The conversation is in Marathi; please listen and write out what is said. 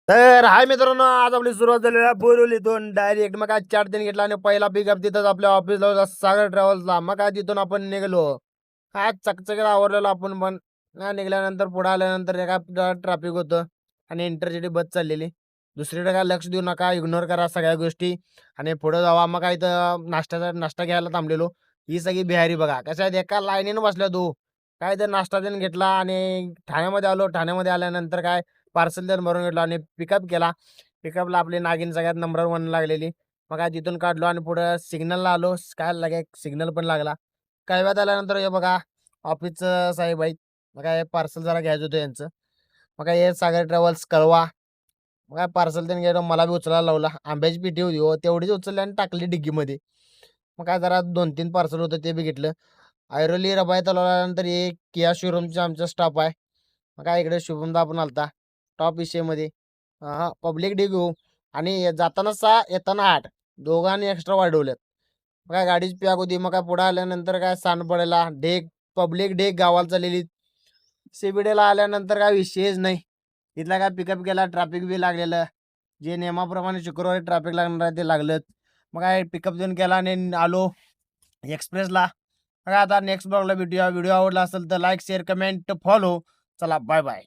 तर हाय मित्रांनो, आज आपली सुरुवात झालेली आहे बोरिवलीतून डायरेक्ट. मग काय 4 दिन घेतला आणि पहिला पिकअप तिथंच आपल्या ऑफिसला होता सागर ट्रॅव्हल्सला. मग काय तिथून आपण निघलो. काय चकचकीत आवरलेलो आपण पण. निघाल्यानंतर पुढे आल्यानंतर एका ट्रॅफिक होतं आणि इंटरसिटी बस चाललेली. दुसरीकडे काय लक्ष देऊ नका, इग्नोर करा सगळ्या गोष्टी आणि पुढे जावा. मग काय इथं नाश्ता घ्यायला थांबलेलो. ही सगळी बिहारी बघा कशा आहेत, एका लाईनीनं बसल्या तू. काय तर नाश्ता देऊन घेतला आणि ठाण्यामध्ये आलो. ठाण्यामध्ये आल्यानंतर काय पार्सल देऊन भरून घेतलं आणि पिकअप केला. पिकअपला आपली नागिन सगळ्यात नंबर 1 लागलेली. मग काय तिथून काढलो आणि पुढं सिग्नलला आलो. काय लागे सिग्नल पण लागला. कळव्यात आल्यानंतर हे बघा ऑफिसचं साहेब आहेत. मग काय पार्सल जरा घ्यायचं होतं यांचं. मग काय हे सागर ट्रॅव्हल्स कळवा. मग काय पार्सल त्यांनी गेलो, मला बी उचलायला लावला. आंब्याची पेटी होती हो, तेवढीच उचलली आणि टाकली डिग्गीमध्ये. मग काय जरा 2-3 पार्सल होतं ते बी घेतलं. ऐरोली रबाय तलावानंतर एक किया शोरूमचा आमचा स्टाफ आहे. मग काय इकडे शुभमदा पण आलता टॉप विषयमध्ये. हां, पब्लिक डे घेऊ आणि जाताना 6 येताना 8 दोघांनी एक्स्ट्रा वाढवल्यात. मग काय गाडीच पॅक होती. मग काय पुढे आल्यानंतर काय सांडपड्याला पब्लिक डे गावाला चाललेली. सीबीडीला आल्यानंतर काय विषयच नाही. तिथला काय पिकअप केला, ट्रॅफिक बी लागलेलं. जे नियमाप्रमाणे शुक्रवारी ट्रॅफिक लागणार आहे ते लागलंच. मग काय पिकअप देऊन केला आणि आलो एक्सप्रेसला. बघा आता नेक्स्ट ब्लॉगला भेटूया. व्हिडिओ आवडला असेल तर लाईक, शेअर, कमेंट, फॉलो. चला बाय बाय.